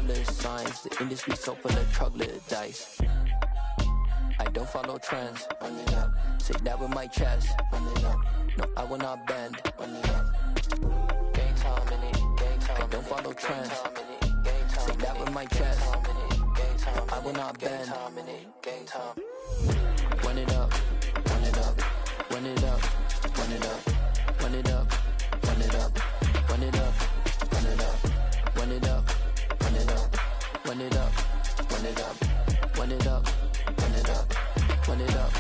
colors, signs. The industry so full of troglodytes. I don't follow trends. Run it up. Say that with my chest. Run it up. No, I will not bend. Run it up. Game time in it. Game time. I don't follow trends. Say that with my chest. No, I will not bend. Game time. Run it up. Run it up. Run it up. Run it up. Run it up. Run it up. Run it up. Run it up. Run it up. Run it up. Run it up. Run it up. Run it up. Run it up. Run it up.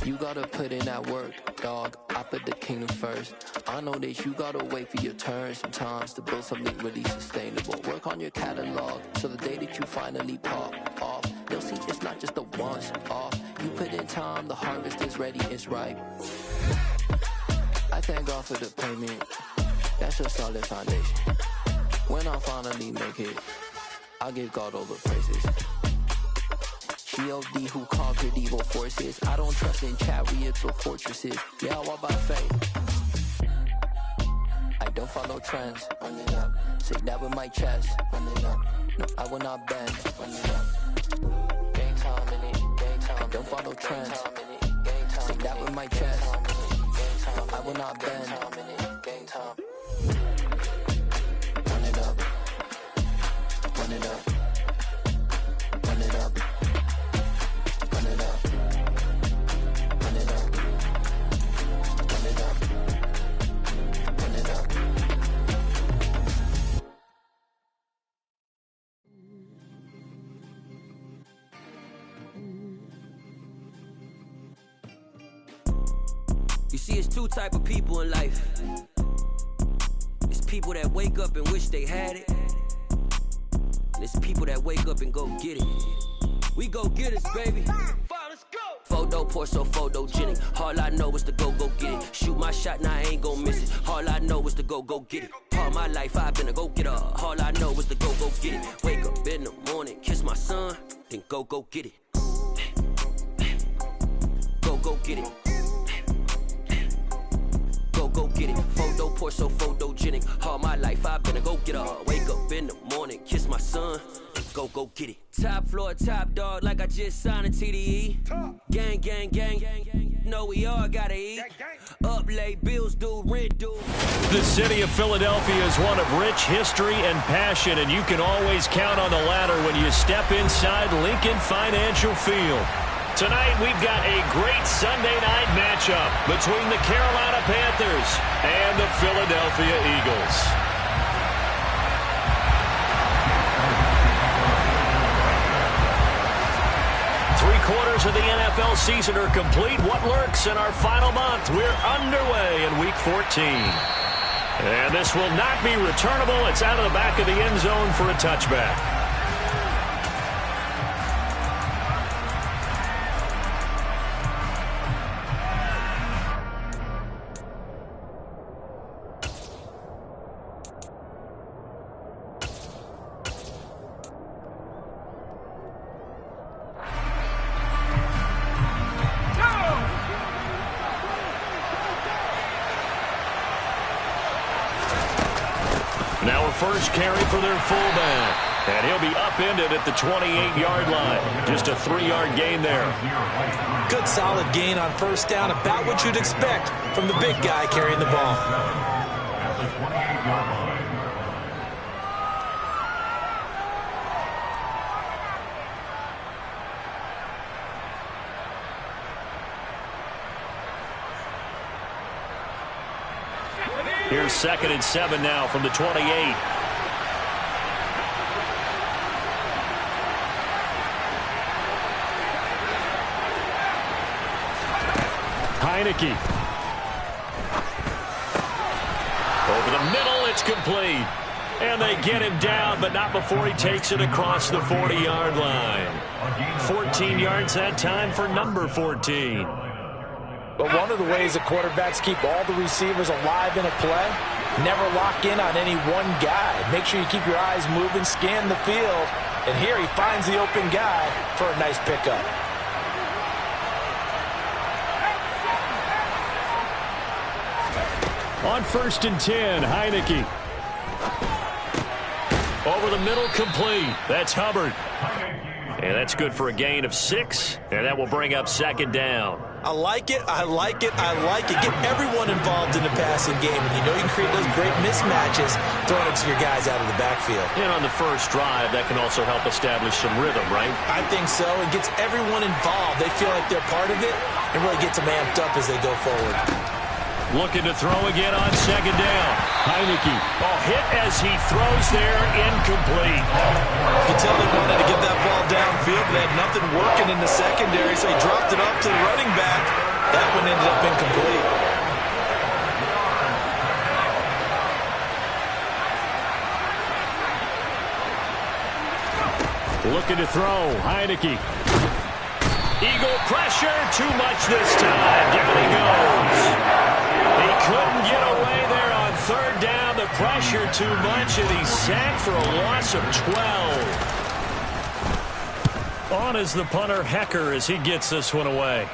You gotta put in that work, dog. I put the kingdom first. I know that you gotta wait for your turn sometimes to build something really sustainable. Work on your catalog so the day that you finally pop off, they'll see it's not just a once off. You put in time, the harvest is ready, it's ripe. I thank God for the payment. That's a solid foundation. When I finally make it, I'll give God all the praises. G.O.D. who conquered evil forces. I don't trust in chariots or fortresses. Yeah, I walk by faith. I don't follow trends. Run it up. Say that with my chest. Run it up. No, I will not bend. Run it up. Game time in it. Game time. I don't follow trends. Say that with my chest. No, I will not bend. Game time. Run it up. Run it up. Run it up. Run it up. Run it up. Run it up. Run it up. You see, it's two type of people in life. It's people that wake up and wish they had it. And it's people that wake up and go get it. We go get it, baby. Let's go. Photo pour so photogenic. All I know is to go get it. Shoot my shot, now I ain't gon' miss it. All I know is to go get it. All my life I've been a go getter. All I know is to go get it. Wake up in the morning, kiss my son, then go get it. Go get it. Go get it. Photo pour so photogenic. All my life I've been a go getter. Wake up in the morning, kiss my son, go get it. Top floor, top dog, like I just signed a TDE. Gang, gang, gang, gang. Know we all gotta eat. Up late, bills due, rent due. The city of Philadelphia is one of rich history and passion, and you can always count on the latter when you step inside Lincoln Financial Field. Tonight, we've got a great Sunday night matchup between the Carolina Panthers and the Philadelphia Eagles. Three-quarters of the NFL season are complete. What lurks in our final month? We're underway in Week 14. And this will not be returnable. It's out of the back of the end zone for a touchback. First carry for their fullback. And he'll be upended at the 28-yard line. Just a 3-yard gain there. Good solid gain on first down. About what you'd expect from the big guy carrying the ball. Here's 2nd and 7 now from the 28. Heineke. Over the middle, it's complete. And they get him down, but not before he takes it across the 40-yard line. 14 yards that time for number 14. But one of the ways that quarterbacks keep all the receivers alive in a play, never lock in on any one guy. Make sure you keep your eyes moving, scan the field, and here he finds the open guy for a nice pickup. On 1st and 10, Heineke. Over the middle, complete. That's Hubbard. And that's good for a gain of 6, and that will bring up second down. I like it, I like it, I like it. Get everyone involved in the passing game, and you know you can create those great mismatches throwing it to your guys out of the backfield. And on the first drive, that can also help establish some rhythm, right? I think so. It gets everyone involved. They feel like they're part of it and really gets them amped up as they go forward. Looking to throw again on second down. Heineke. Oh, hit as he throws there, incomplete. You can tell they wanted to get that ball downfield, but they had nothing working in the secondary, so he dropped it off to the running back. That one ended up incomplete. Looking to throw. Heineke. Eagle pressure. Too much this time. Down he goes. He couldn't get away there on third down. The pressure too much, and he's sacked for a loss of 12. On is the punter, Hecker, as he gets this one away.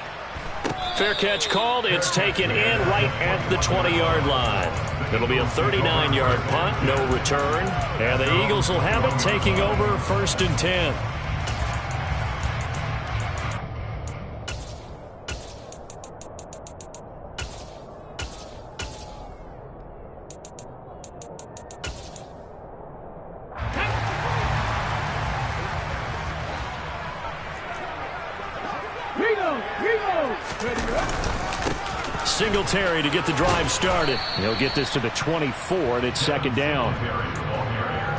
Fair catch called. It's taken in right at the 20-yard line. It'll be a 39-yard punt, no return. And the Eagles will have it, taking over 1st and 10. Singletary to get the drive started. He'll get this to the 24, and it's second down.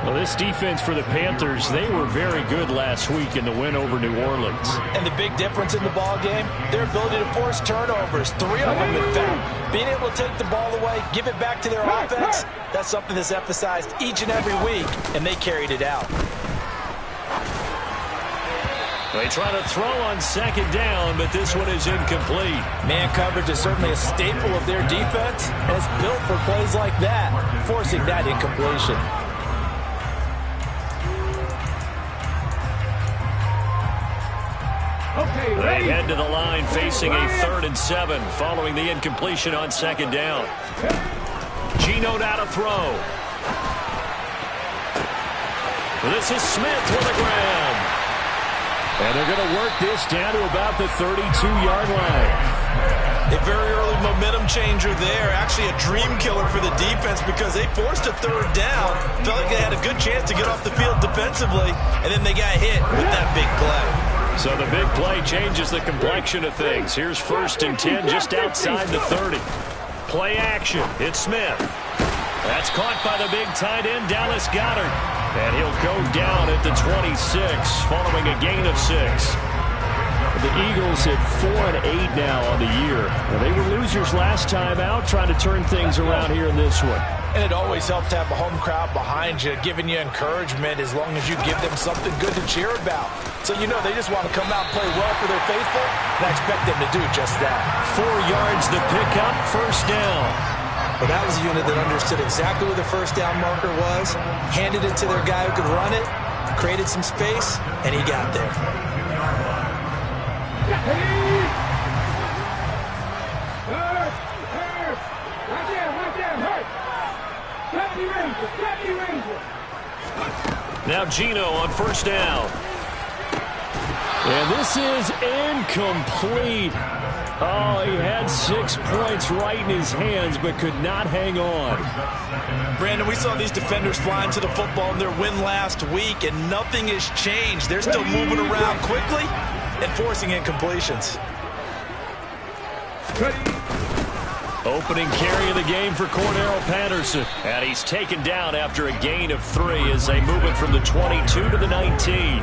Well, this defense for the Panthers, they were very good last week in the win over New Orleans. And the big difference in the ball game, their ability to force turnovers, 3 of them in fact. Being able to take the ball away, give it back to their offense, that's something that's emphasized each and every week, and they carried it out. They try to throw on second down, but this one is incomplete. Man coverage is certainly a staple of their defense, and it's built for plays like that, forcing that incompletion. They head to the line facing a 3rd and 7 following the incompletion on second down. Geno now to throw. This is Smith with a grab. And they're going to work this down to about the 32-yard line. A very early momentum changer there. Actually a dream killer for the defense because they forced a 3rd down. Felt like they had a good chance to get off the field defensively, and then they got hit with that big play. So the big play changes the complexion of things. Here's 1st and 10 just outside the 30. Play action. It's Smith. That's caught by the big tight end, Dallas Goedert. And he'll go down at the 26 following a gain of 6. The Eagles at 4-8 now on the year. Well, they were losers last time out, trying to turn things around here in this one. And it always helps to have a home crowd behind you, giving you encouragement as long as you give them something good to cheer about. So you know they just want to come out and play well for their faithful, and I expect them to do just that. 4 yards the pickup, 1st down. Well, that was a unit that understood exactly where the 1st down marker was, handed it to their guy who could run it, created some space, and he got there. Now Geno on 1st down. And this is incomplete. Oh, he had 6 points right in his hands, but could not hang on. Brandon, we saw these defenders flying to the football in their win last week, and nothing has changed. They're still moving around quickly and forcing incompletions. Opening carry of the game for Cordarrelle Patterson. And he's taken down after a gain of 3 as they move it from the 22 to the 19.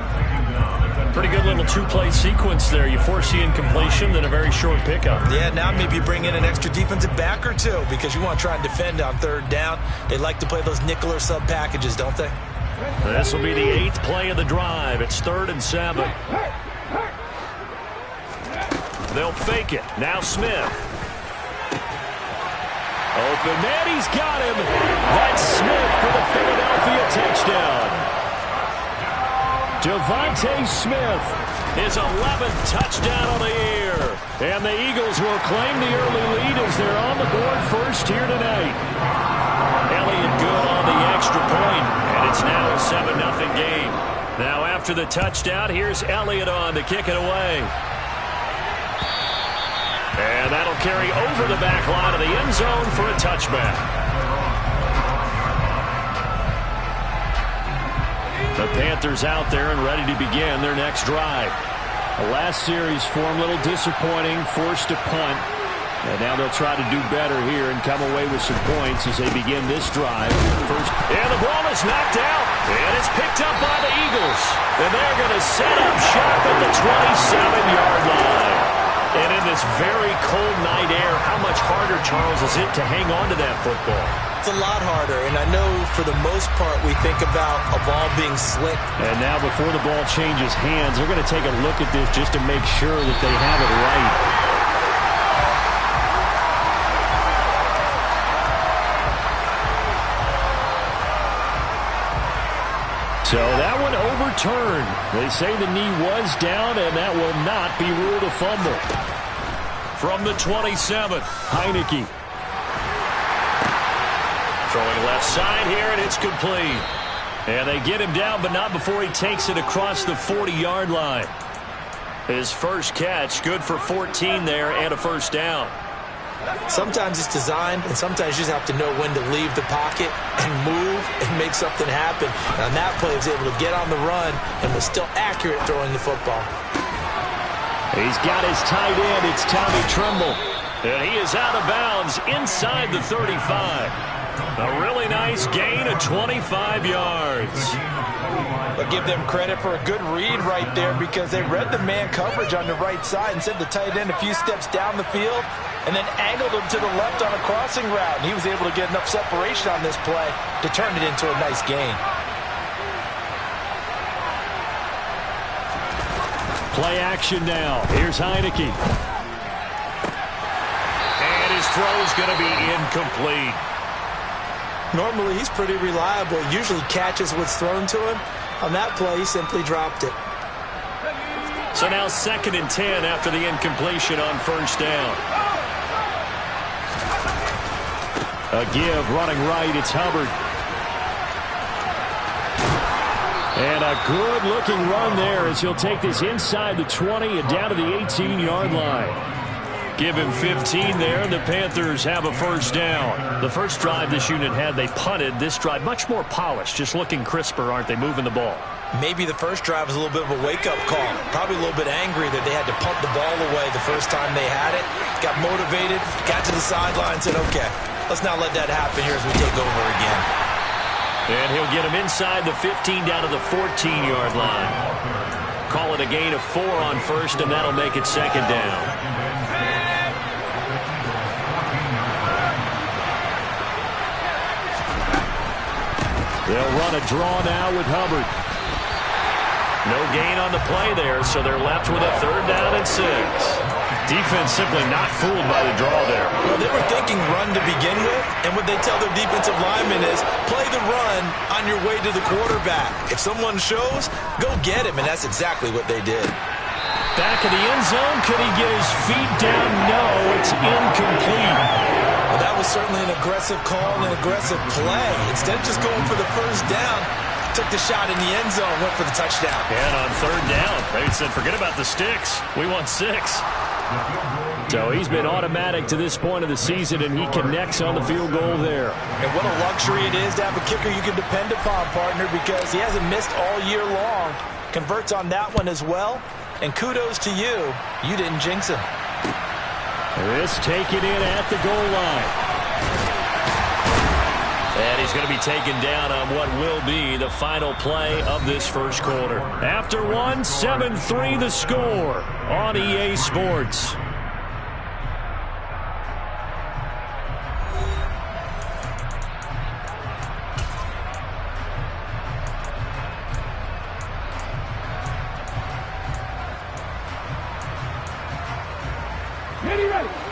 Pretty good little 2-play sequence there. You force the incompletion, then a very short pickup. Yeah, now maybe you bring in an extra defensive back or 2 because you want to try and defend on 3rd down. They like to play those nickel or sub packages, don't they? This will be the 8th play of the drive. It's 3rd and 7. They'll fake it. Now Smith. Open man, he's got him. That's Smith for the Philadelphia touchdown. Devontae Smith, his 11th touchdown on the year. And the Eagles will claim the early lead as they're on the board first here tonight. Elliott good on the extra point, and it's now a 7-0 game. Now after the touchdown, here's Elliott on to kick it away. And that'll carry over the back line of the end zone for a touchback. The Panthers out there and ready to begin their next drive. The last series for them, a little disappointing, forced to punt. And now they'll try to do better here and come away with some points as they begin this drive. And the ball is knocked out. And it's picked up by the Eagles. And they're going to set up shop at the 27-yard line. And in this very cold night air, how much harder, Charles, is it to hang on to that football? It's a lot harder, and I know for the most part we think about a ball being slick. And now before the ball changes hands, they're going to take a look at this just to make sure that they have it right. So that one overturned. They say the knee was down, and that will not be ruled a fumble. From the 27, Heineke. Throwing left side here, and it's complete. And they get him down, but not before he takes it across the 40-yard line. His first catch, good for 14 there, and a first down. Sometimes it's designed, and sometimes you just have to know when to leave the pocket and move and make something happen. And on that play, he was able to get on the run and was still accurate throwing the football. He's got his tight end. It's Tommy Tremble. And he is out of bounds inside the 35. A really nice gain of 25 yards. I'll give them credit for a good read right there because they read the man coverage on the right side and sent the tight end a few steps down the field and then angled him to the left on a crossing route. And he was able to get enough separation on this play to turn it into a nice gain. Play action now. Here's Heineke. And his throw is going to be incomplete. Normally, he's pretty reliable. Usually catches what's thrown to him. On that play, he simply dropped it. So now 2nd and 10 after the incompletion on first down. A give running right. It's Hubbard. And a good-looking run there as he'll take this inside the 20 and down to the 18-yard line. Give him 15 there, and the Panthers have a first down. The first drive this unit had, they punted. This drive, much more polished, just looking crisper, aren't they, moving the ball? Maybe the first drive was a little bit of a wake-up call. Probably a little bit angry that they had to punt the ball away the first time they had it. Got motivated, got to the sideline, said, okay, let's not let that happen here as we take over again. And he'll get him inside the 15 down to the 14-yard line. Call it a gain of 4 on first, and that'll make it second down. They'll run a draw now with Hubbard. No gain on the play there, so they're left with a 3rd down and 6. Defense simply not fooled by the draw there. Well, they were thinking run to begin with, and what they tell their defensive linemen is play the run on your way to the quarterback. If someone shows, go get him, and that's exactly what they did. Back in the end zone, could he get his feet down? No, it's incomplete. Well, that was certainly an aggressive call and an aggressive play. Instead of just going for the first down, took the shot in the end zone, went for the touchdown. And on 3rd down, they said, forget about the sticks. We want 6. So he's been automatic to this point of the season, and he connects on the field goal there. And what a luxury it is to have a kicker you can depend upon, partner, because he hasn't missed all year long. Converts on that one as well. And kudos to you. You didn't jinx him. This taken in at the goal line. And he's going to be taken down on what will be the final play of this first quarter. After one, 7-3 the score on EA Sports.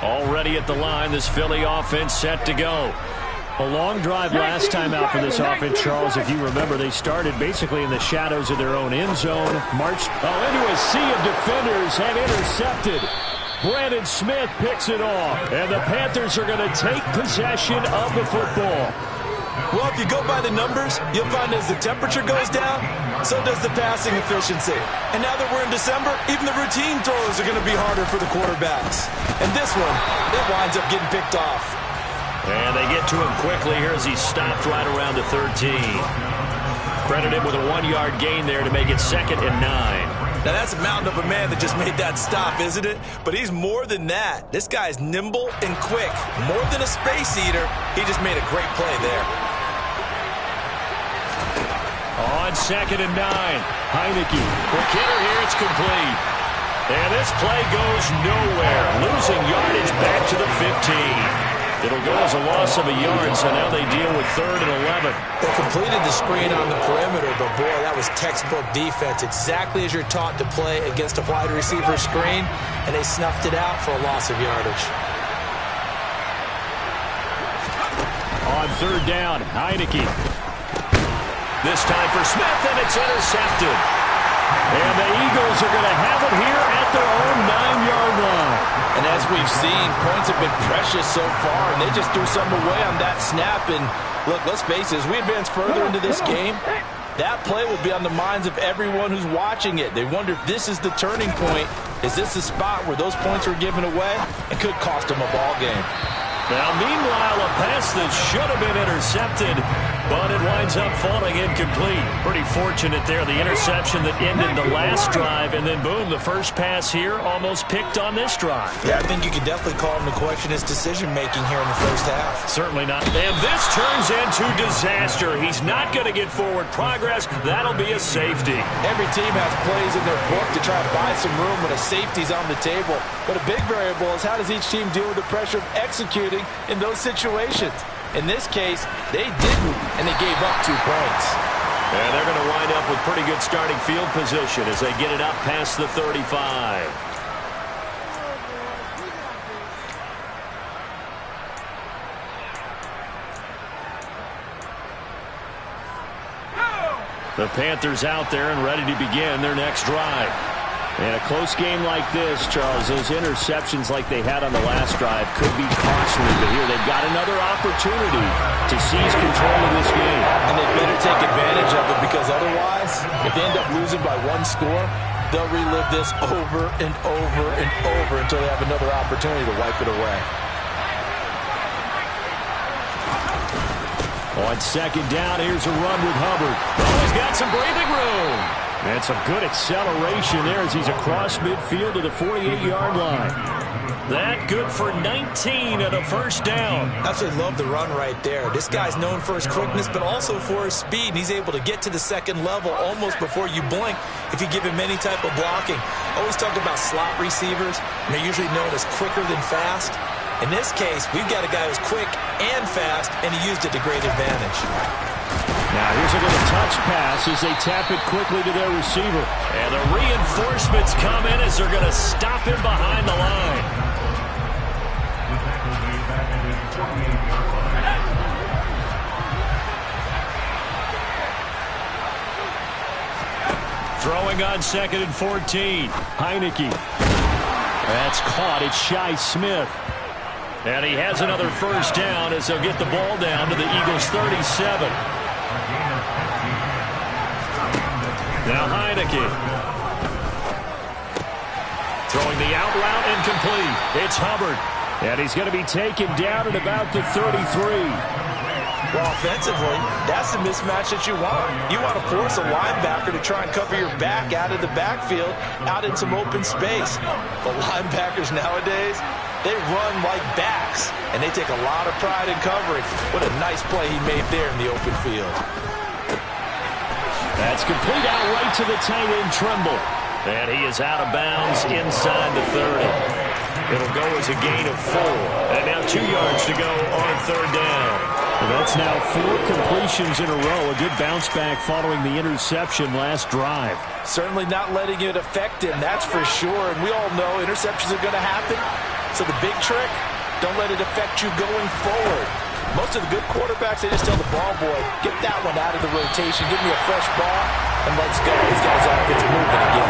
Already at the line, this Philly offense set to go. A long drive last time out for this offense, Charles. If you remember, they started basically in the shadows of their own end zone, marched into a sea of defenders and intercepted. Brandon Smith picks it off, and the Panthers are going to take possession of the football. Well, if you go by the numbers, you'll find as the temperature goes down, so does the passing efficiency. And now that we're in December, even the routine throws are going to be harder for the quarterbacks. And this one, it winds up getting picked off. And they get to him quickly here as he stopped right around the 13. Credit him with a 1-yard gain there to make it 2nd and 9. Now, that's a mountain of a man that just made that stop, isn't it? But he's more than that. This guy's nimble and quick. More than a space eater, he just made a great play there. On 2nd and 9, Heineke. McKinnon here, it's complete. And this play goes nowhere. Losing yardage back to the 15. It'll go as a loss of a yard, so now they deal with 3rd and 11. They completed the screen on the perimeter, but boy, that was textbook defense. Exactly as you're taught to play against a wide receiver screen, and they snuffed it out for a loss of yardage. On 3rd down, Heineke. This time for Smith, and it's intercepted. And the Eagles are going to have it here at their own 9-yard line. And as we've seen, points have been precious so far, and they just threw something away on that snap. And look, let's face it, as we advance further into this game, that play will be on the minds of everyone who's watching it. They wonder if this is the turning point. Is this the spot where those points were given away and could cost them a ball game? Now, meanwhile, a pass that should have been intercepted, but it winds up falling incomplete. Pretty fortunate there, the interception that ended the last drive, and then boom, the first pass here almost picked on this drive. Yeah, I think you could definitely call him to question his decision-making here in the first half. Certainly not. And this turns into disaster. He's not going to get forward progress. That'll be a safety. Every team has plays in their book to try to buy some room when a safety's on the table. But a big variable is how does each team deal with the pressure of executing in those situations. In this case, they didn't, and they gave up 2 points. And they're going to wind up with pretty good starting field position as they get it up past the 35. The Panthers out there and ready to begin their next drive. And a close game like this, Charles, those interceptions like they had on the last drive could be costly. But here they've got another opportunity to seize control of this game. And they better take advantage of it, because otherwise, if they end up losing by 1 score, they'll relive this over and over and over until they have another opportunity to wipe it away. On 2nd down, here's a run with Hubbard. Oh, he's got some breathing room. And some good acceleration there as he's across midfield to the 48-yard line. That good for 19 and a first down. Absolutely love the run right there. This guy's known for his quickness, but also for his speed. And he's able to get to the 2nd level almost before you blink if you give him any type of blocking. Always talk about slot receivers, and they're usually known as quicker than fast. In this case, we've got a guy who's quick and fast, and he used it to great advantage. Now here's a little touch pass as they tap it quickly to their receiver. And the reinforcements come in as they're going to stop him behind the line. Throwing on 2nd and 14. Heineke. That's caught. It's Shi Smith. And he has another first down as they'll get the ball down to the Eagles' 37. Now Heineke. Throwing the out route incomplete. It's Hubbard. And he's going to be taken down at about the 33. Well, offensively, that's the mismatch that you want. You want to force a linebacker to try and cover your back out of the backfield, out in some open space. But linebackers nowadays, they run like backs, and they take a lot of pride in covering. What a nice play he made there in the open field. That's complete out right to the tight end, Trimble. And he is out of bounds inside the 30. It'll go as a gain of 4. And now 2 yards to go on 3rd down. Well, that's now 4 completions in a row. A good bounce back following the interception last drive. Certainly not letting it affect him, that's for sure. And we all know interceptions are going to happen. So the big trick, don't let it affect you going forward. Most of the good quarterbacks, they just tell the ball boy, get that one out of the rotation, give me a fresh ball, and let's go. These guys' offense moving again.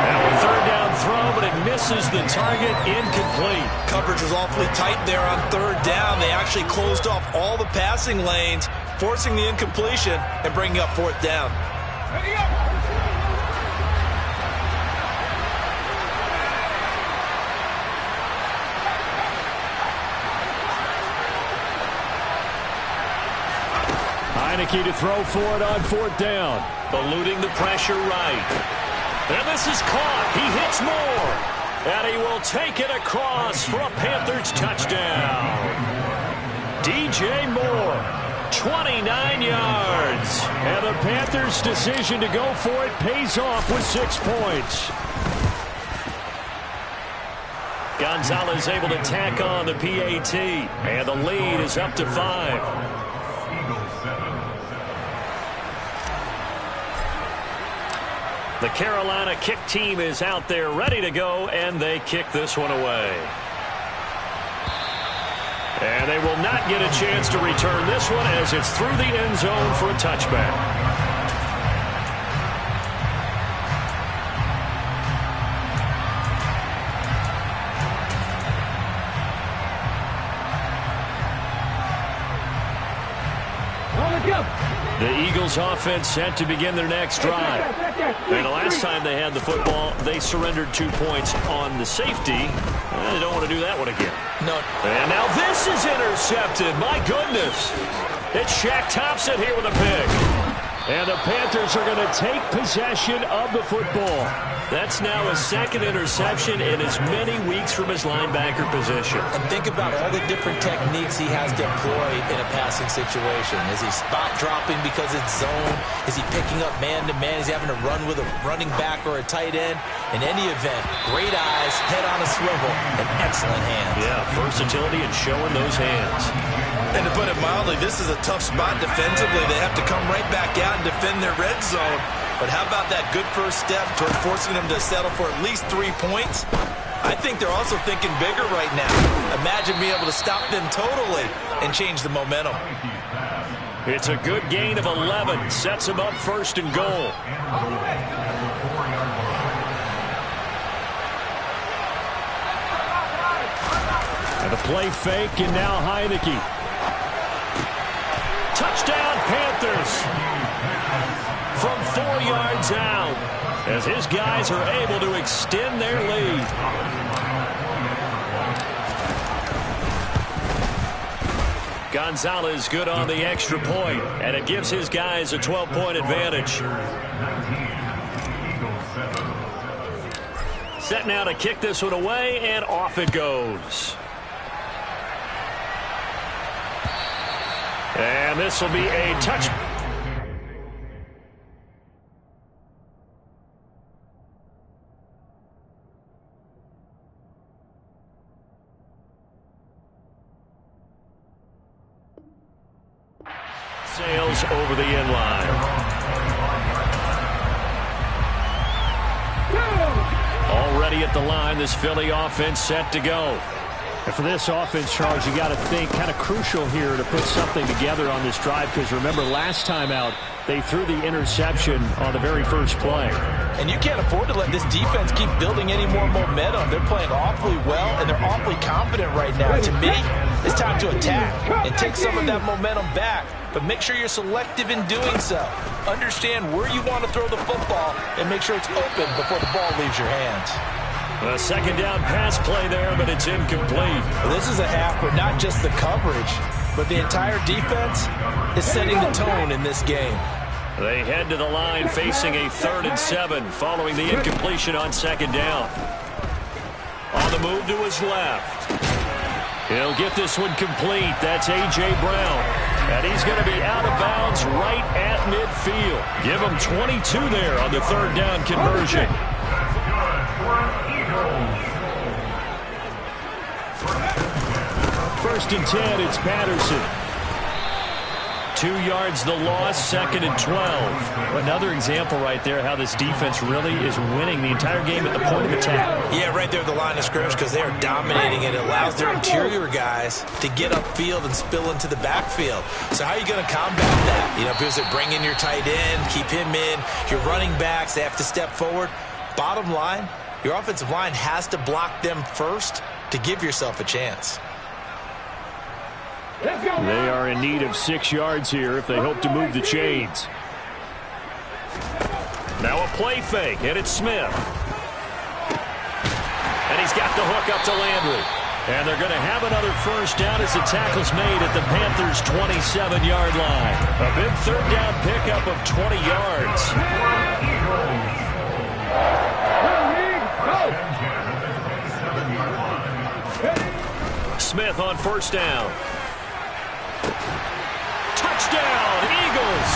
Now on 3rd down, throw, but it misses the target, incomplete. Coverage was awfully tight there on third down. They actually closed off all the passing lanes, forcing the incompletion and bringing up fourth down. Heineke to throw for it on fourth down. Eluding the pressure right. And this is caught. He hits Moore. And he will take it across for a Panthers touchdown. DJ Moore, 29 yards. And the Panthers' decision to go for it pays off with 6 points. Gonzalez able to tack on the PAT. And the lead is up to 5. The Carolina kick team is out there ready to go, and they kick this one away. And they will not get a chance to return this one as it's through the end zone for a touchback. The Eagles offense set to begin their next drive. And the last time they had the football, they surrendered 2 points on the safety. They don't want to do that one again. No. And now this is intercepted. My goodness. It's Shaq Thompson here with a pick. And the Panthers are going to take possession of the football. That's now his second interception in as many weeks from his linebacker position. And think about all the different techniques he has deployed in a passing situation. Is he spot dropping because it's zone? Is he picking up man-to-man? Is he having to run with a running back or a tight end? In any event, great eyes, head on a swivel, and excellent hands. Yeah, versatility and showing those hands. And to put it mildly, this is a tough spot defensively. They have to come right back out and defend their red zone. But how about that good first step toward forcing them to settle for at least 3 points? I think they're also thinking bigger right now. Imagine being able to stop them totally and change the momentum. It's a good gain of 11. Sets them up first and goal. And a play fake, and now Heineke. Touchdown, Panthers. From 4 yards out, as his guys are able to extend their lead. Gonzalez good on the extra point, and it gives his guys a 12-point advantage. Set now to kick this one away, and off it goes. And this will be a touch. Sails over the end line. Already at the line, this Philly offense set to go. And for this offense, Charles, you got to think kind of crucial here to put something together on this drive, because remember last time out, they threw the interception on the very first play. And you can't afford to let this defense keep building any more momentum. They're playing awfully well, and they're awfully confident right now. To me, it's time to attack and take some of that momentum back, but make sure you're selective in doing so. Understand where you want to throw the football and make sure it's open before the ball leaves your hands. A second down pass play there, but it's incomplete. Well, this is a half where not just the coverage, but the entire defense is setting the tone in this game. They head to the line facing a 3rd and 7 following the incompletion on second down. On the move to his left. He'll get this one complete. That's A.J. Brown. And he's going to be out of bounds right at midfield. Give him 22 there on the 3rd down conversion. First and 10, it's Patterson. 2 yards the loss, 2nd and 12. Another example right there how this defense really is winning the entire game at the point of attack. Yeah, right there at the line of scrimmage, because they are dominating it. It allows their interior guys to get upfield and spill into the backfield. So how are you going to combat that? You know, because they bring in your tight end, keep him in. Your running backs, they have to step forward. Bottom line, Your offensive line has to block them first to give yourself a chance. They are in need of 6 yards here if they hope to move the chains. Now a play fake, and it's Smith. And he's got the hook up to Landry. And they're going to have another first down as the tackle's made at the Panthers' 27-yard line. A big third down pickup of 20 yards. Smith on first down. Touchdown, Eagles!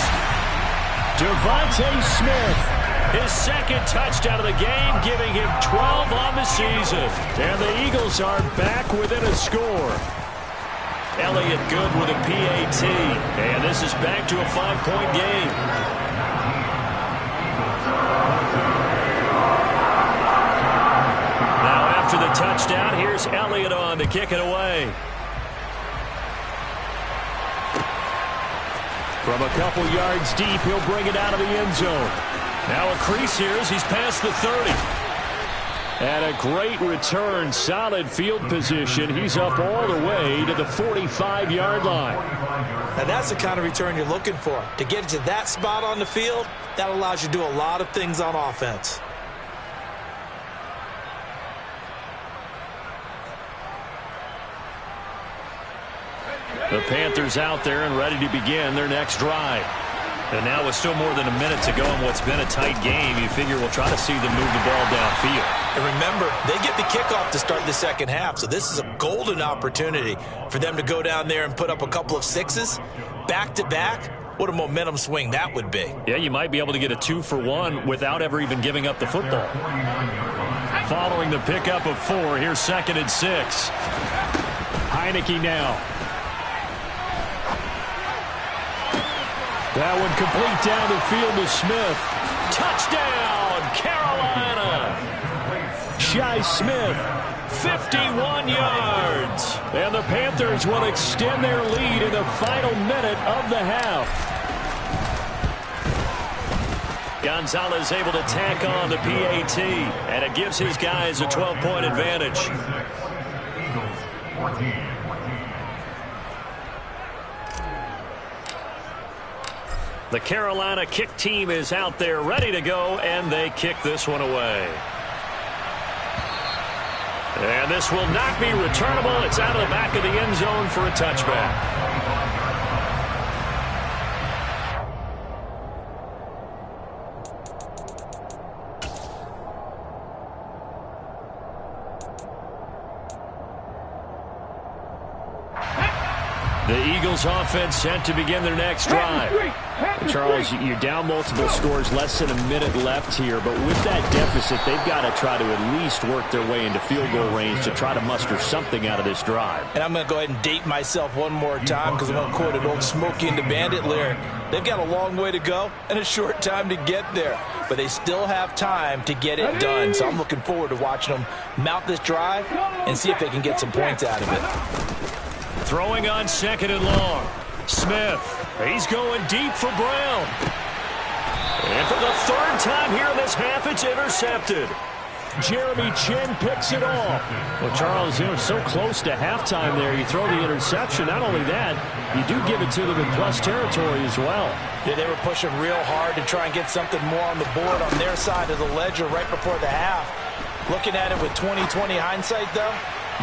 Devontae Smith, his second touchdown of the game, giving him 12 on the season. And the Eagles are back within a score. Elliott good with a PAT. And this is back to a 5-point game. Now after the touchdown, here's Elliott on to kick it away. From a couple yards deep, he'll bring it out of the end zone. Now a crease here as he's past the 30. And a great return, solid field position. He's up all the way to the 45-yard line. Now that's the kind of return you're looking for. To get to that spot on the field, that allows you to do a lot of things on offense. The Panthers out there and ready to begin their next drive. And now with still more than a minute to go in what's been a tight game, you figure we'll try to see them move the ball downfield. And remember, they get the kickoff to start the second half, so this is a golden opportunity for them to go down there and put up a couple of sixes back-to-back. What a momentum swing that would be. Yeah, you might be able to get a 2-for-1 without ever even giving up the football. Following the pickup of 4, here's 2nd and 6. Heineke now. That one complete down the field to Smith. Touchdown, Carolina! Shi Smith, 51 yards. And the Panthers will extend their lead in the final minute of the half. Gonzalez able to tack on the PAT, and it gives his guys a 12-point advantage. The Carolina kick team is out there ready to go, and they kick this one away. And this will not be returnable. It's out of the back of the end zone for a touchback. The Eagles offense set to begin their next drive. Charles, you're down multiple scores, less than a minute left here, but with that deficit, they've got to try to at least work their way into field goal range to try to muster something out of this drive. And I'm going to go ahead and date myself one more time because I'm going to quote an old Smokey and the Bandit lyric. They've got a long way to go and a short time to get there, but they still have time to get it done. So I'm looking forward to watching them mount this drive and see if they can get some points out of it. Throwing on 2nd and long. Smith, he's going deep for Brown. And for the 3rd time here in this half, it's intercepted. Jeremy Chin picks it off. Well, Charles, you know, so close to halftime there. You throw the interception. Not only that, you do give it to them in plus territory as well. Yeah, they were pushing real hard to try and get something more on the board on their side of the ledger right before the half. Looking at it with 20/20 hindsight, though,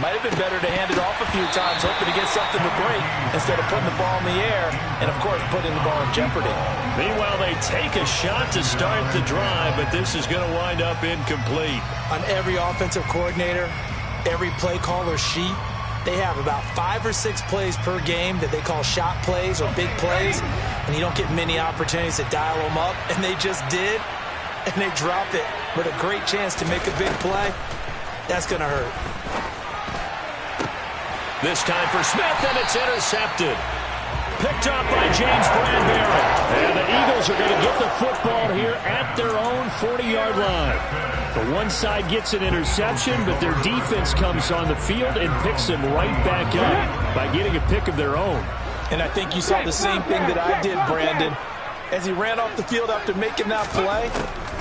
might have been better to hand it off a few times, hoping to get something to break instead of putting the ball in the air and, of course, putting the ball in jeopardy. Meanwhile, they take a shot to start the drive, but this is going to wind up incomplete. On every offensive coordinator, every play caller sheet, they have about 5 or 6 plays per game that they call shot plays or big plays, and you don't get many opportunities to dial them up, and they just did, and they drop it with a great chance to make a big play. That's going to hurt. This time for Smith, and it's intercepted. Picked up by James Bradbury. And the Eagles are going to get the football here at their own 40-yard line. The one side gets an interception, but their defense comes on the field and picks them right back up by getting a pick of their own. And I think you saw the same thing that I did, Brandon. As he ran off the field after making that play,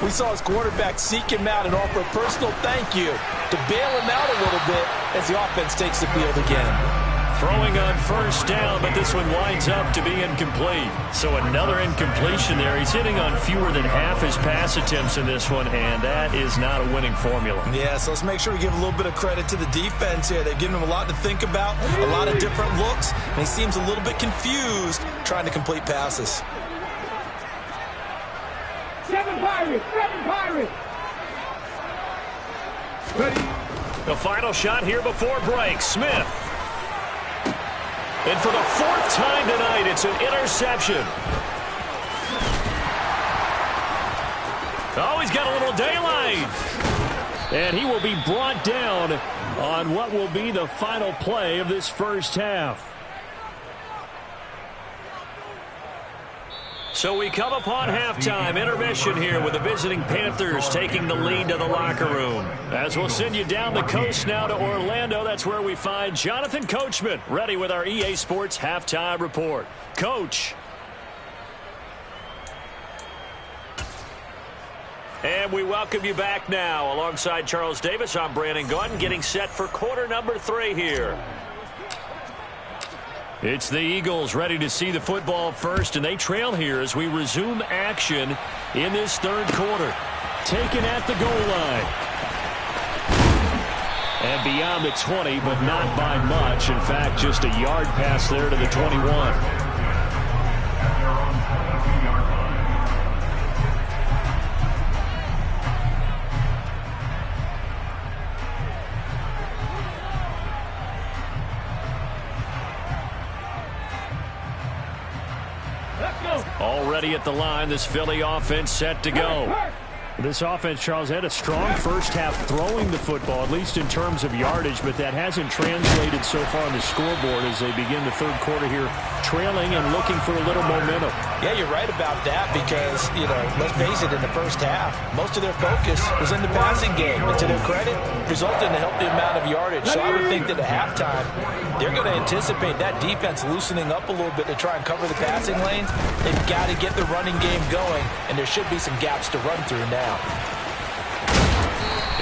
We saw his quarterback seek him out and offer a personal thank you to bail him out a little bit as the offense takes the field again. Throwing on first down, but this one winds up to be incomplete. So another incompletion there. He's hitting on fewer than half his pass attempts in this one, and that is not a winning formula. Yeah, so let's make sure we give a little bit of credit to the defense here. They've given him a lot to think about, a lot of different looks, and he seems a little bit confused trying to complete passes. Seven Pirates! Ready? The final shot here before break. Smith. And for the fourth time tonight, it's an interception. Oh, he's got a little daylight. And he will be brought down on what will be the final play of this first half. So we come upon halftime, intermission here with the visiting Panthers taking the lead to the locker room. As we'll send you down the coast now to Orlando, that's where we find Jonathan Coachman ready with our EA Sports halftime report. Coach. And we welcome you back now. Alongside Charles Davis, I'm Brandon Gautin, getting set for quarter number 3 here. It's the Eagles ready to see the football first, and they trail here as we resume action in this third quarter. Taken at the goal line. And beyond the 20, but not by much. In fact, just a yard pass there to the 21. Already at the line, this Philly offense set to go. This offense, Charles, had a strong first half throwing the football, at least in terms of yardage, but that hasn't translated so far on the scoreboard as they begin the third quarter here, trailing and looking for a little momentum. Yeah, you're right about that because, let's face it, in the first half, most of their focus was in the passing game. And to their credit, resulted in a healthy amount of yardage. So I would think that at halftime, they're going to anticipate that defense loosening up a little bit to try and cover the passing lanes. They've got to get the running game going, and there should be some gaps to run through now.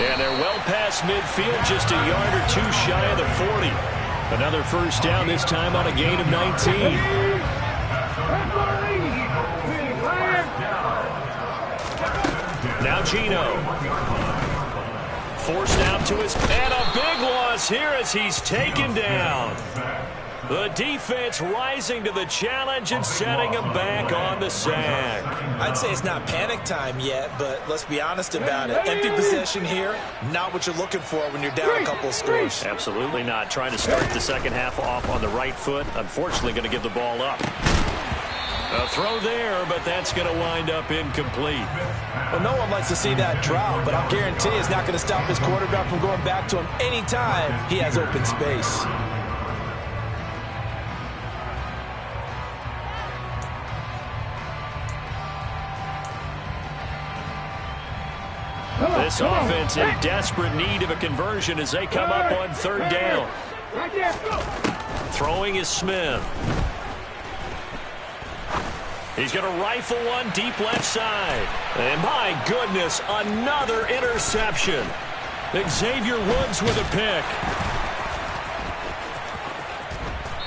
And they're well past midfield, just a yard or two shy of the 40. Another first down, this time on a gain of 19. Now Gino. Forced out to his... And a big loss here as he's taken down. The defense rising to the challenge and setting him back on the sack. I'd say it's not panic time yet, but let's be honest about it. Empty possession here, not what you're looking for when you're down a couple of scores. Absolutely not. Trying to start the second half off on the right foot. Unfortunately, going to give the ball up. A throw there, but that's going to wind up incomplete. Well, no one likes to see that drop, but I'll guarantee it's not going to stop his quarterback from going back to him anytime he has open space. This offense in desperate need of a conversion as they come up on third down. Throwing is Smith. He's going to rifle one deep left side. And my goodness, another interception. Xavier Woods with a pick.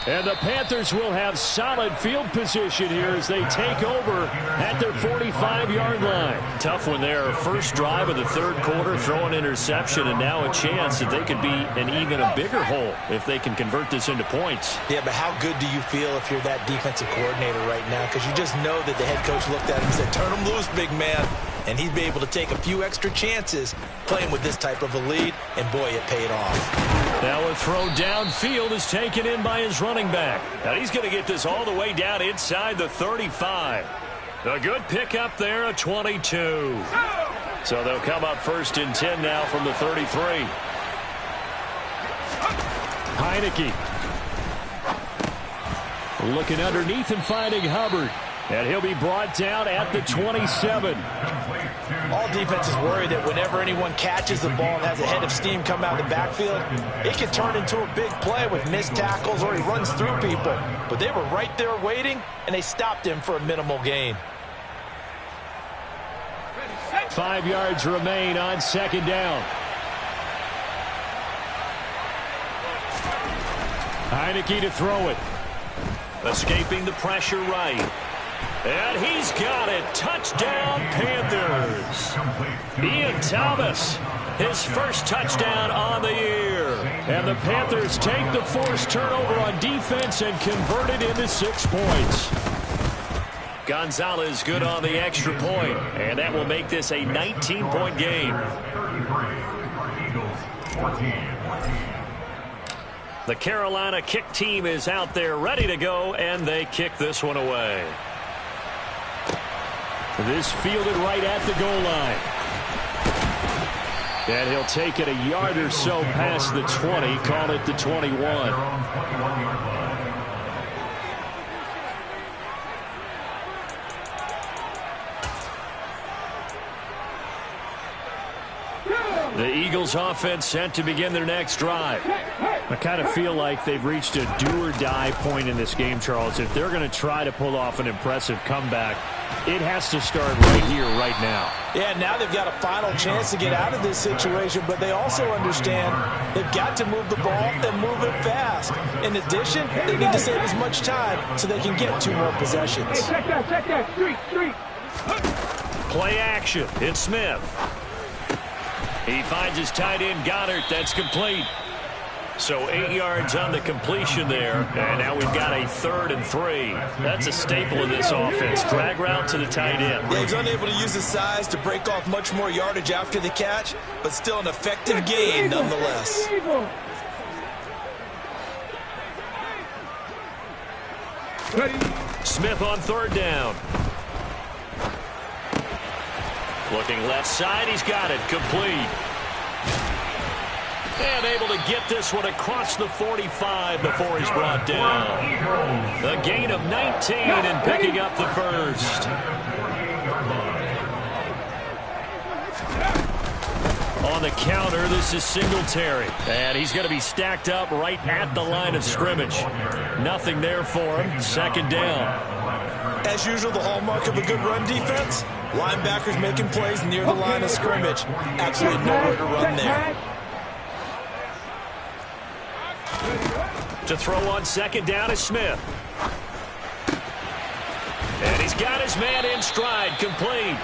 And the Panthers will have solid field position here as they take over at their 45-yard line. Tough one there. First drive of the third quarter, throw an interception, and now a chance that they could be in even a bigger hole if they can convert this into points. Yeah, but how good do you feel if you're that defensive coordinator right now? Because you just know that the head coach looked at him and said, turn him loose, big man. And he'd be able to take a few extra chances playing with this type of a lead, and boy, it paid off. Now a throw downfield is taken in by his running back. Now he's going to get this all the way down inside the 35. A good pickup there, a 22. So they'll come up first and 10 now from the 33. Heineke. Looking underneath and finding Hubbard. And he'll be brought down at the 27. All defenses worry that whenever anyone catches the ball and has a head of steam come out of the backfield, it can turn into a big play with missed tackles or he runs through people. But they were right there waiting, and they stopped him for a minimal gain. 5 yards remain on second down. Heineke to throw it. Escaping the pressure right. And he's got it. Touchdown, Panthers. Ian Thomas, his first touchdown on the year. And the Panthers take the forced turnover on defense and convert it into 6 points. Gonzalez good on the extra point, and that will make this a 19-point game. The Carolina kick team is out there ready to go, and they kick this one away. This fielded right at the goal line. And he'll take it a yard or so past the 20, call it the 21. The Eagles offense set to begin their next drive. I kind of feel like they've reached a do-or-die point in this game, Charles. If they're going to try to pull off an impressive comeback, it has to start right here, right now. Yeah, now they've got a final chance to get out of this situation, but they also understand they've got to move the ball and move it fast. In addition, they need to save as much time so they can get 2 more possessions. Hey, check that, street. Play action. It's Smith. He finds his tight end, Goddard. That's complete. So 8 yards on the completion there, and now we've got a 3rd and 3. That's a staple of this offense. Drag route to the tight end. Yeah, he's unable to use his size to break off much more yardage after the catch, but still an effective gain nonetheless. Smith on 3rd down. Looking left side, he's got it, complete. And able to get this one across the 45 before he's brought down. A gain of 19 and picking up the first. On the counter, this is Singletary. And he's going to be stacked up right at the line of scrimmage. Nothing there for him. 2nd down. As usual, the hallmark of a good run defense, linebackers making plays near the line of scrimmage. Absolutely nowhere to run there. To throw on 2nd down is Smith. And he's got his man in stride, complete.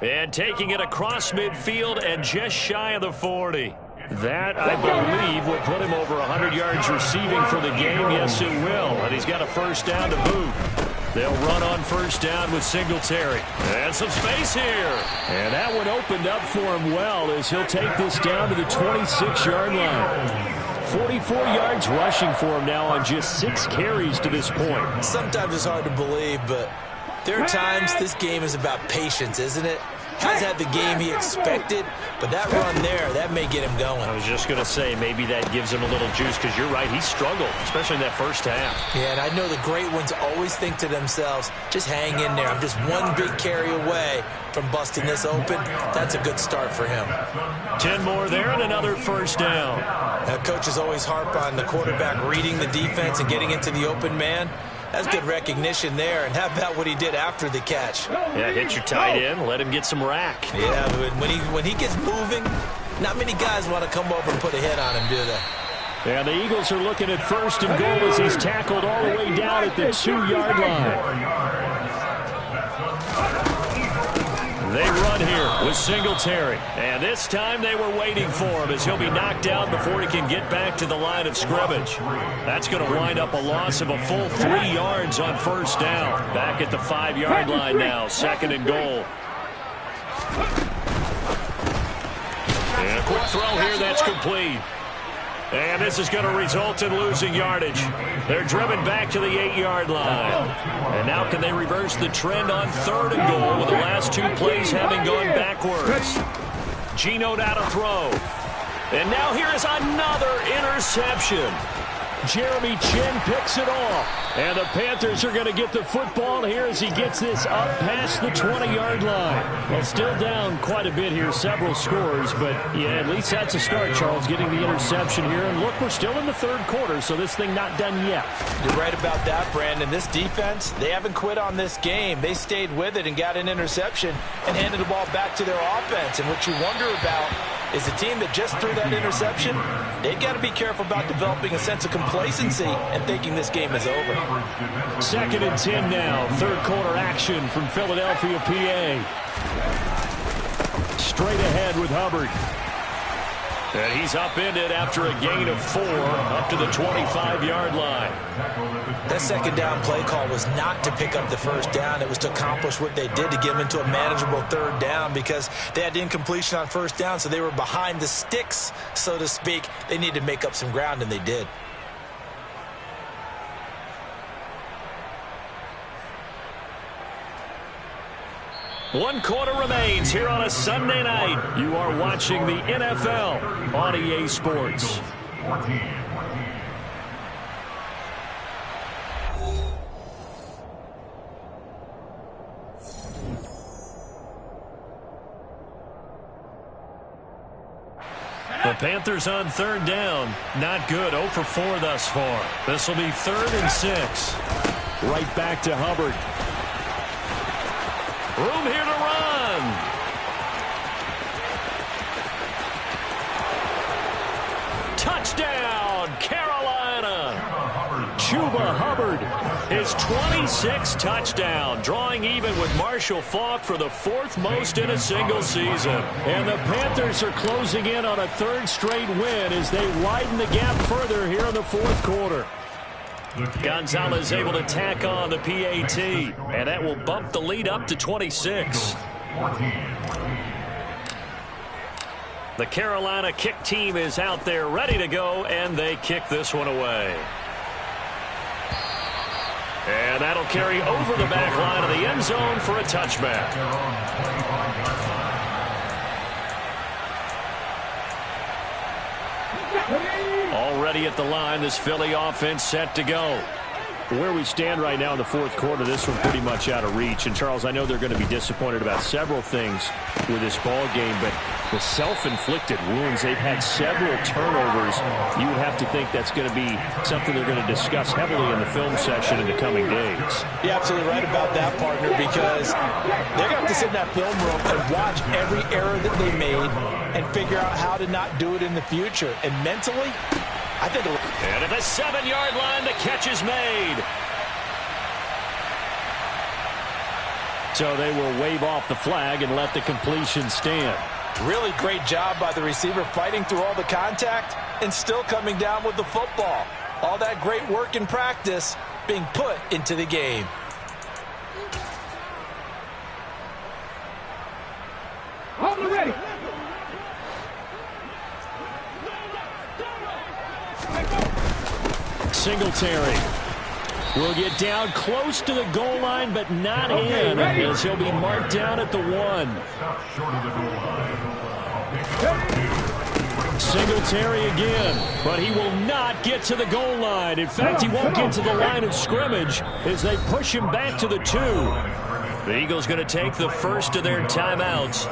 And taking it across midfield and just shy of the 40. That, I believe, will put him over 100 yards receiving for the game. Yes, it will. And he's got a 1st down to boot. They'll run on 1st down with Singletary. And some space here. And that one opened up for him well as he'll take this down to the 26-yard line. 44 yards rushing for him now on just 6 carries to this point. Sometimes it's hard to believe, but there are times this game is about patience, isn't it? Has had the game he expected, but that run there, that may get him going. I was just going to say, maybe that gives him a little juice, because you're right, he struggled, especially in that 1st half. Yeah, and I know the great ones always think to themselves, just hang in there. I'm just one big carry away from busting this open. That's a good start for him. 10 more there and another 1st down. Now, coaches always harp on the quarterback reading the defense and getting into the open man. That's good recognition there. And how about what he did after the catch? Yeah, hit your tight end, let him get some rack. Yeah, but when he gets moving, not many guys want to come over and put a hit on him, do they? Yeah, the Eagles are looking at 1st and goal as he's tackled all the way down at the 2-yard line. They run here with Singletary. And this time they were waiting for him as he'll be knocked down before he can get back to the line of scrimmage. That's going to wind up a loss of a full 3 yards on 1st down. Back at the 5-yard line now, 2nd and goal. And a quick throw here, that's complete. And this is going to result in losing yardage. They're driven back to the 8-yard line. And now can they reverse the trend on 3rd and goal with the last 2 plays having gone backwards? Geno out to throw. And now here is another interception. Jeremy Chin picks it off. And the Panthers are going to get the football here as he gets this up past the 20-yard line. Well, still down quite a bit here, several scores, but yeah, at least that's a start, Charles, getting the interception here. And look, we're still in the third quarter, so this thing not done yet. You're right about that, Brandon. This defense, they haven't quit on this game. They stayed with it and got an interception and handed the ball back to their offense. And what you wonder about is a team that just threw that interception, they've got to be careful about developing a sense of complacency and thinking this game is over. 2nd and 10 now. Third quarter action from Philadelphia, PA. Straight ahead with Hubbard. And he's upended after a gain of 4 up to the 25-yard line. That second down play call was not to pick up the first down. It was to accomplish what they did to get them into a manageable third down because they had incompletion on first down, so they were behind the sticks, so to speak. They needed to make up some ground, and they did. One quarter remains here on a Sunday night. You are watching the NFL on EA Sports. The Panthers on third down. Not good. 0 for 4 thus far. This will be 3rd and 6. Right back to Hubbard. Room here to run. Touchdown, Carolina. Chuba Hubbard, his 26th touchdown, drawing even with Marshall Faulk for the 4th most in a single season. And the Panthers are closing in on a 3rd straight win as they widen the gap further here in the 4th quarter. Gonzalez able to tack on the PAT, and that will bump the lead up to 26. The Carolina kick team is out there ready to go, and they kick this one away. And that'll carry over the back line of the end zone for a touchback. Already at the line, this Philly offense set to go. Where we stand right now in the 4th quarter, this one pretty much out of reach. And, Charles, I know they're going to be disappointed about several things with this ball game, but the self-inflicted wounds, they've had several turnovers. You would have to think that's going to be something they're going to discuss heavily in the film session in the coming days. You're absolutely right about that, partner, because they're going to have to sit in that film room and watch every error that they made and figure out how to not do it in the future. And mentally, I think... And at the 7-yard line, the catch is made. So they will wave off the flag and let the completion stand. Really great job by the receiver fighting through all the contact and still coming down with the football. All that great work in practice being put into the game. Hold ready. Singletary will get down close to the goal line, but not in, as he'll be marked down at the 1. Singletary again, but he will not get to the goal line. In fact, he won't get to the line of scrimmage as they push him back to the 2. The Eagles going to take the first of their timeouts.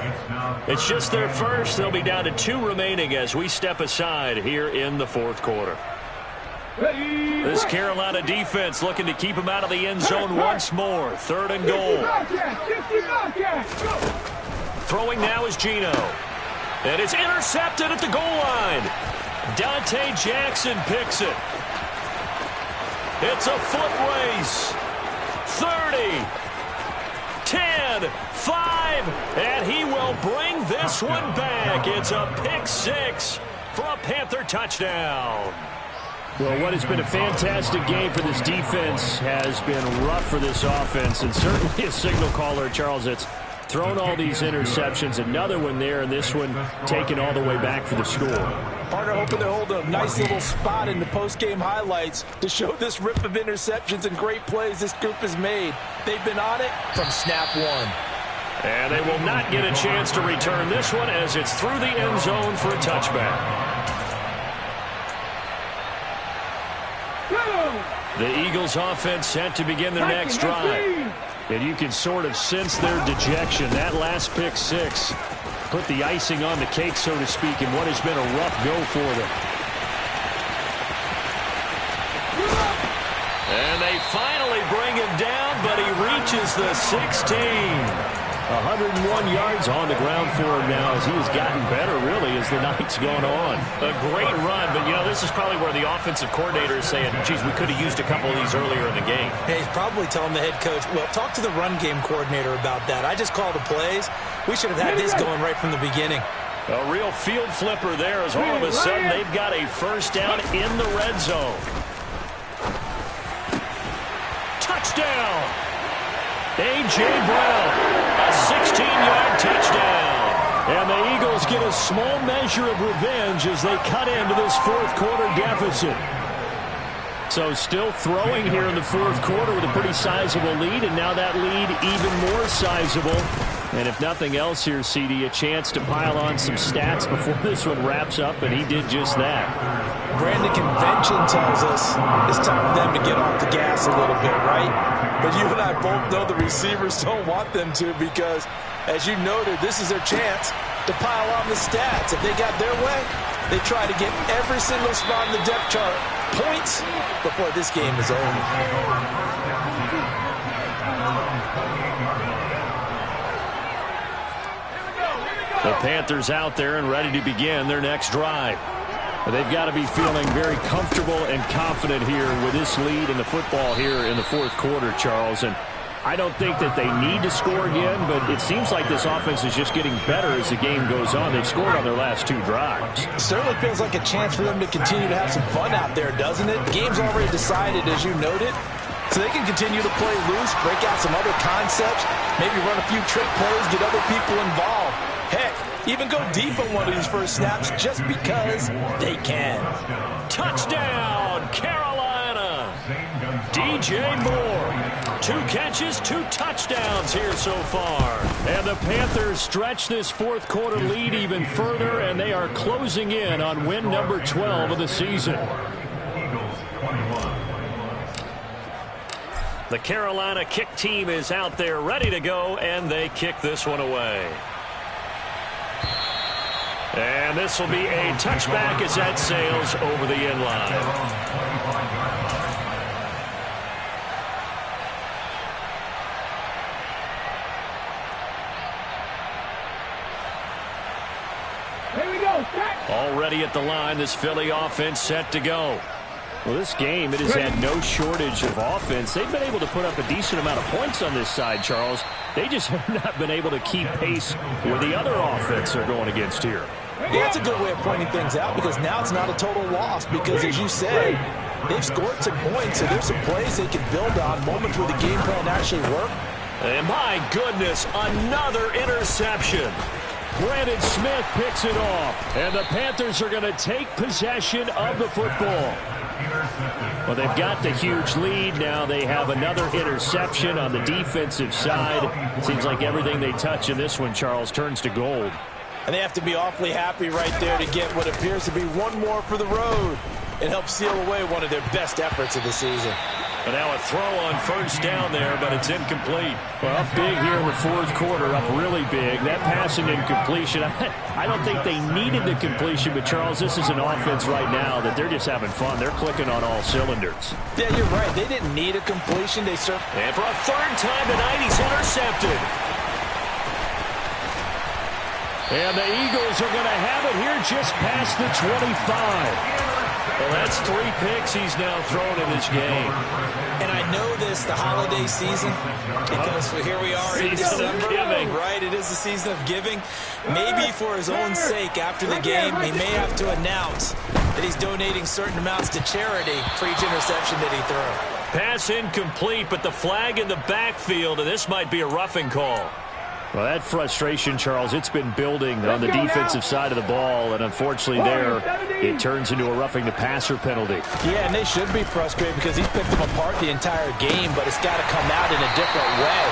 It's just their first. They'll be down to 2 remaining as we step aside here in the 4th quarter. This Carolina defense looking to keep him out of the end zone once more. 3rd and goal. Throwing now is Geno. And it's intercepted at the goal line. Dante Jackson picks it. It's a foot race. 30, 10, 5, and he will bring this one back. It's a pick 6 for a Panther touchdown. Well, what has been a fantastic game for this defense has been rough for this offense, and certainly a signal caller, Charles, that's thrown all these interceptions. Another one there, and this one taken all the way back for the score. Partner hoping they're holding a nice little spot in the post-game highlights to show this rip of interceptions and great plays this group has made. They've been on it from snap 1. And they will not get a chance to return this one as it's through the end zone for a touchback. The Eagles offense set to begin their next drive. And you can sort of sense their dejection. That last pick six put the icing on the cake, so to speak, in what has been a rough go for them. And they finally bring him down, but he reaches the 16. 101 yards on the ground for him now as he has gotten better, really, as the night's gone on. A great run, but, you know, this is probably where the offensive coordinator is saying, geez, we could have used a couple of these earlier in the game. Yeah, he's probably telling the head coach, well, talk to the run game coordinator about that. I just called the plays. We should have had this going right from the beginning. A real field flipper there as all of a sudden they've got a first down in the red zone. Touchdown! A.J. Brown, a 16-yard touchdown. And the Eagles get a small measure of revenge as they cut into this fourth quarter deficit. So still throwing here in the fourth quarter with a pretty sizable lead, and now that lead even more sizable. And if nothing else here, CD, a chance to pile on some stats before this one wraps up, and he did just that. Brandon, convention tells us it's time for them to get off the gas a little bit, right? But you and I both know the receivers don't want them to because, as you noted, this is their chance to pile on the stats. If they got their way, they try to get every single spot in the depth chart points before this game is over. The Panthers out there and ready to begin their next drive. They've got to be feeling very comfortable and confident here with this lead in the football here in the fourth quarter, Charles. And I don't think that they need to score again, but it seems like this offense is just getting better as the game goes on. They've scored on their last two drives. It certainly feels like a chance for them to continue to have some fun out there, doesn't it? The game's already decided, as you noted. So they can continue to play loose, break out some other concepts, maybe run a few trick plays, get other people involved. Heck, even go deep on one of these first snaps just because they can. Touchdown, Carolina! DJ Moore. 2 catches, 2 touchdowns here so far. And the Panthers stretch this fourth quarter lead even further, and they are closing in on win number 12 of the season. The Carolina kick team is out there ready to go, and they kick this one away. And this will be a touchback as that sails over the end line. Here we go. Already at the line, this Philly offense set to go. Well, this game, it has had no shortage of offense. They've been able to put up a decent amount of points on this side, Charles. They just have not been able to keep pace with the other offense they're going against here. Yeah, that's a good way of pointing things out because now it's not a total loss because, as you say, they've scored some points, so there's some plays they can build on, moments where the game plan actually worked. And my goodness, another interception. Brandon Smith picks it off, and the Panthers are going to take possession of the football. Well, they've got the huge lead. Now they have another interception on the defensive side. Seems like everything they touch in this one, Charles, turns to gold. And they have to be awfully happy right there to get what appears to be one more for the road and help seal away one of their best efforts of the season. But now a throw on first down there, but it's incomplete. Well, up big here in the fourth quarter, up really big. That passing incompletion, I don't think they needed the completion, but Charles, this is an offense right now that they're just having fun. They're clicking on all cylinders. Yeah, you're right. They didn't need a completion. And for a third time tonight, he's intercepted. And the Eagles are going to have it here just past the 25. Well, that's 3 picks he's now thrown in this game. And I know this, the holiday season, because here we are in December, right? It is the season of giving. Maybe for his own sake, after the game, he may have to announce that he's donating certain amounts to charity for each interception that he threw. Pass incomplete, but the flag in the backfield, and this might be a roughing call. Well, that frustration, Charles, it's been building on the defensive side of the ball, and unfortunately there, it turns into a roughing the passer penalty. Yeah, and they should be frustrated because he's picked them apart the entire game, but it's got to come out in a different way.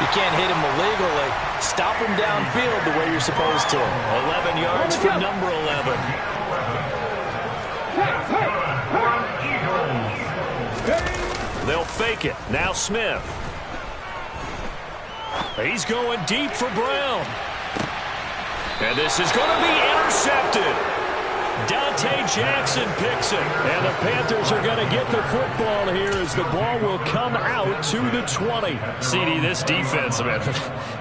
You can't hit him illegally. Stop him downfield the way you're supposed to. 11 yards for number 11. They'll fake it. Now Smith. He's going deep for Brown. And this is going to be intercepted. Dante Jackson picks it. And the Panthers are going to get the football here as the ball will come out to the 20. CD, this defense, man,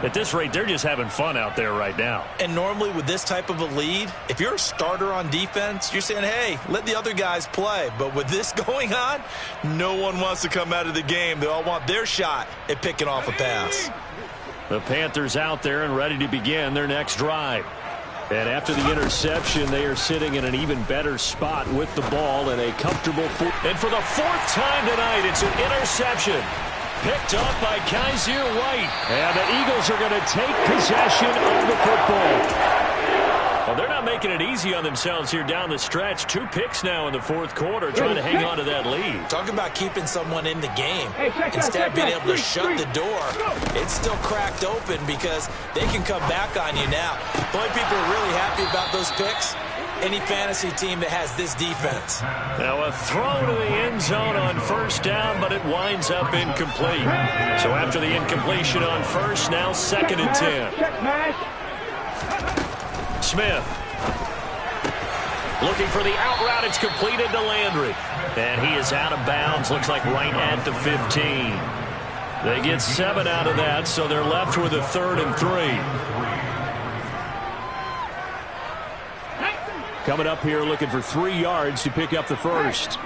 at this rate, they're just having fun out there right now. And normally with this type of a lead, if you're a starter on defense, you're saying, hey, let the other guys play. But with this going on, no one wants to come out of the game. They all want their shot at picking off a pass. The Panthers out there and ready to begin their next drive. And after the interception, they are sitting in an even better spot with the ball and a comfortable foot. And for the fourth time tonight, it's an interception. Picked up by Kaiser White. And the Eagles are going to take possession of the football. Well, they're not making it easy on themselves here down the stretch. 2 picks now in the fourth quarter, trying to hang on to that lead. Talking about keeping someone in the game. Instead of being able to shut the door, it's still cracked open because they can come back on you now. The only people who are really happy about those picks, any fantasy team that has this defense. Now a throw to the end zone on first down, but it winds up incomplete. So after the incompletion on first, now 2nd and 10. Smith looking for the out route. It's completed to Landry. And he is out of bounds. Looks like right at the 15. They get 7 out of that, so they're left with a 3rd and 3. Coming up here looking for 3 yards to pick up the first.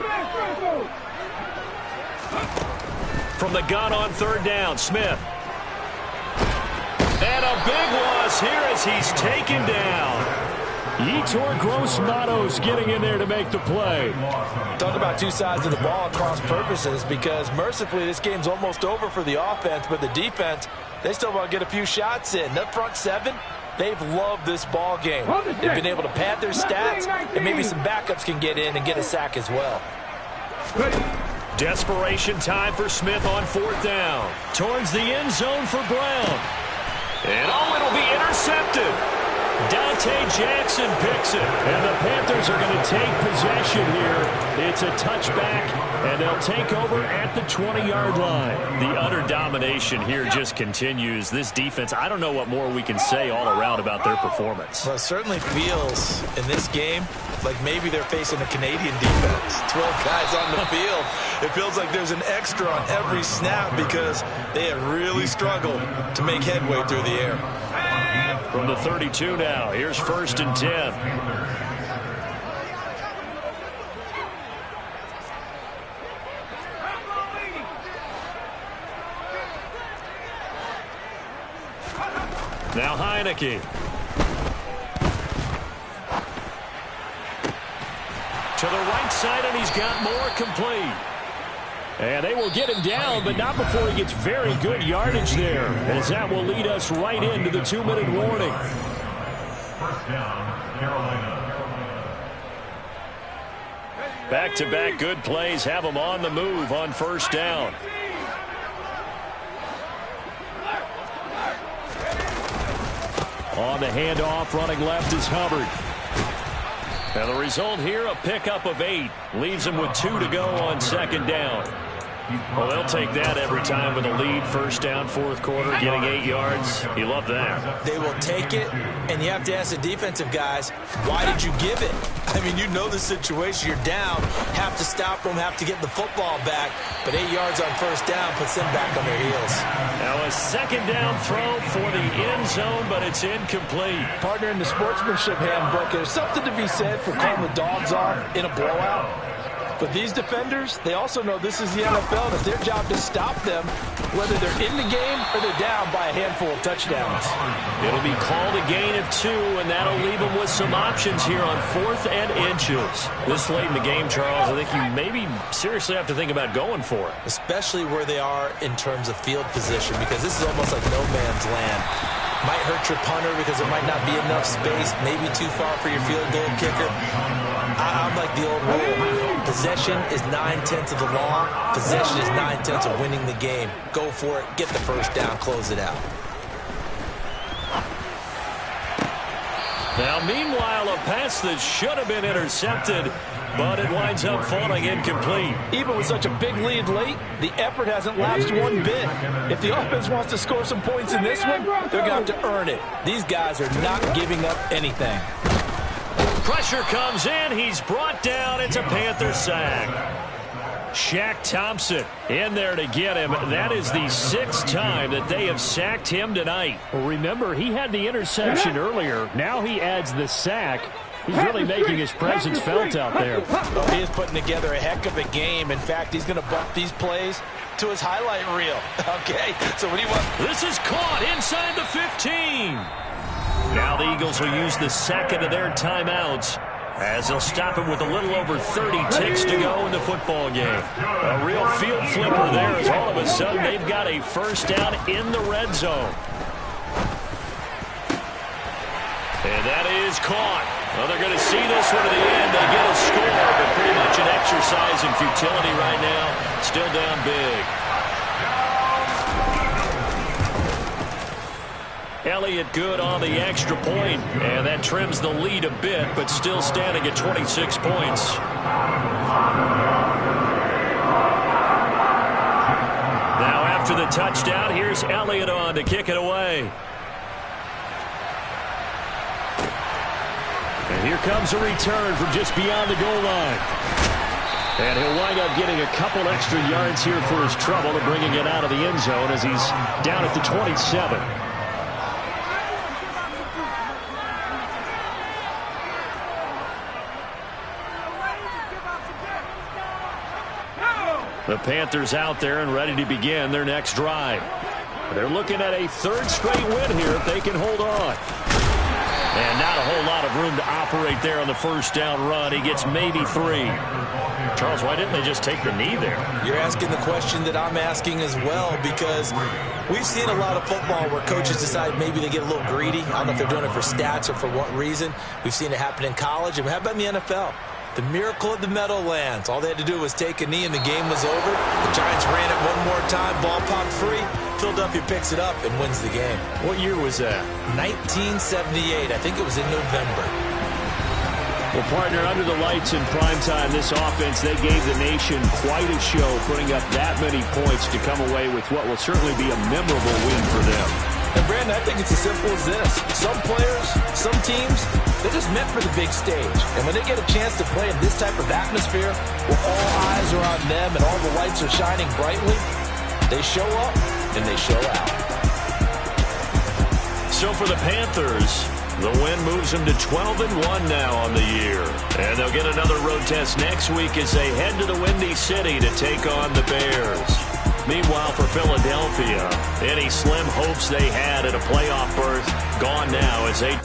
From the gun on 3rd down, Smith. And a big loss here as he's taken down. Yetur Gross-Matos getting in there to make the play. Talk about 2 sides of the ball at cross purposes, because mercifully this game's almost over for the offense, but the defense, they still want to get a few shots in. That front 7, they've loved this ball game. They've been able to pad their stats, and maybe some backups can get in and get a sack as well. Desperation time for Smith on 4th down. Towards the end zone for Brown. And it'll be intercepted. Dante Jackson picks it. And the Panthers are going to take possession here. It's a touchback, and they'll take over at the 20-yard line. The utter domination here just continues. This defense, I don't know what more we can say all around about their performance. Well, it certainly feels in this game like maybe they're facing a Canadian defense. 12 guys on the field. It feels like there's an extra on every snap because they have really struggled to make headway through the air. From the 32 now, here's 1st and 10. Now Heineke. To the right side, and he's got more complete. And they will get him down, but not before he gets very good yardage there, as that will lead us right into the 2-minute warning. First down, Carolina. Back-to-back good plays have them on the move on 1st down. On the handoff, running left is Hubbard. And the result here, a pickup of 8. Leaves them with 2 to go on 2nd down. Well, they'll take that every time with a lead. 1st down, 4th quarter, getting 8 yards. You love that. They will take it, and you have to ask the defensive guys, why did you give it? I mean, you know the situation. You're down, have to stop them, have to get the football back. But 8 yards on 1st down puts them back on their heels. Now a 2nd down throw for the end zone, but it's incomplete. Partner, in the sportsmanship handbook, there's something to be said for calling the dogs off in a blowout. But these defenders, they also know this is the NFL, and it's their job to stop them, whether they're in the game or they're down by a handful of touchdowns. It'll be called a gain of 2, and that'll leave them with some options here on 4th and inches. This late in the game, Charles, I think you maybe seriously have to think about going for it. Especially where they are in terms of field position, because this is almost like no man's land. Might hurt your punter because there might not be enough space, maybe too far for your field goal kicker. I'm like the old rule. Possession is 9/10 of the law. Possession is 9/10 of winning the game. Go for it. Get the 1st down. Close it out. Now, meanwhile, a pass that should have been intercepted but it winds up falling incomplete. Even with such a big lead late, the effort hasn't lapsed one bit. If the offense wants to score some points in this one, they're going to have to earn it. These guys are not giving up anything. Pressure comes in. He's brought down. It's a Panther sack. Shaq Thompson in there to get him. That is the 6th time that they have sacked him tonight. Well, remember, he had the interception earlier. Now he adds the sack. He's really making his presence felt out there. Well, he is putting together a heck of a game. In fact, he's going to bump these plays to his highlight reel. Okay, so what do you want? This is caught inside the 15. Now the Eagles will use the second of their timeouts, as they'll stop him with a little over 30 ticks to go in the football game. A real field flipper there, as all of a sudden they've got a first down in the red zone. And that is caught. Well, they're going to see this one to the end. They get a score, but pretty much an exercise in futility right now. Still down big. Elliott good on the extra point, and that trims the lead a bit, but still standing at 26 points. Now after the touchdown, here's Elliott on to kick it away. And here comes a return from just beyond the goal line. And he'll wind up getting a couple extra yards here for his trouble and bringing it out of the end zone as he's down at the 27. The Panthers out there and ready to begin their next drive. They're looking at a 3rd straight win here if they can hold on. And not a whole lot of room to operate there on the first down run. He gets maybe 3. Charles, why didn't they just take the knee there? You're asking the question that I'm asking as well, because we've seen a lot of football where coaches decide maybe they get a little greedy. I don't know if they're doing it for stats or for what reason. We've seen it happen in college, and how about in the NFL? The miracle of the Meadowlands. All they had to do was take a knee and the game was over. The Giants ran it one more time, ball popped free. Philadelphia picks it up and wins the game. What year was that? 1978. I think it was in November. Well, partner, under the lights in primetime, this offense, they gave the nation quite a show, putting up that many points to come away with what will certainly be a memorable win for them. And, Brandon, I think it's as simple as this. Some players, some teams, they're just meant for the big stage. And when they get a chance to play in this type of atmosphere, where all eyes are on them and all the lights are shining brightly, they show up and they show out. So for the Panthers, the win moves them to 12-1 now on the year. And they'll get another road test next week as they head to the Windy City to take on the Bears. Meanwhile, for Philadelphia, any slim hopes they had at a playoff berth gone now as they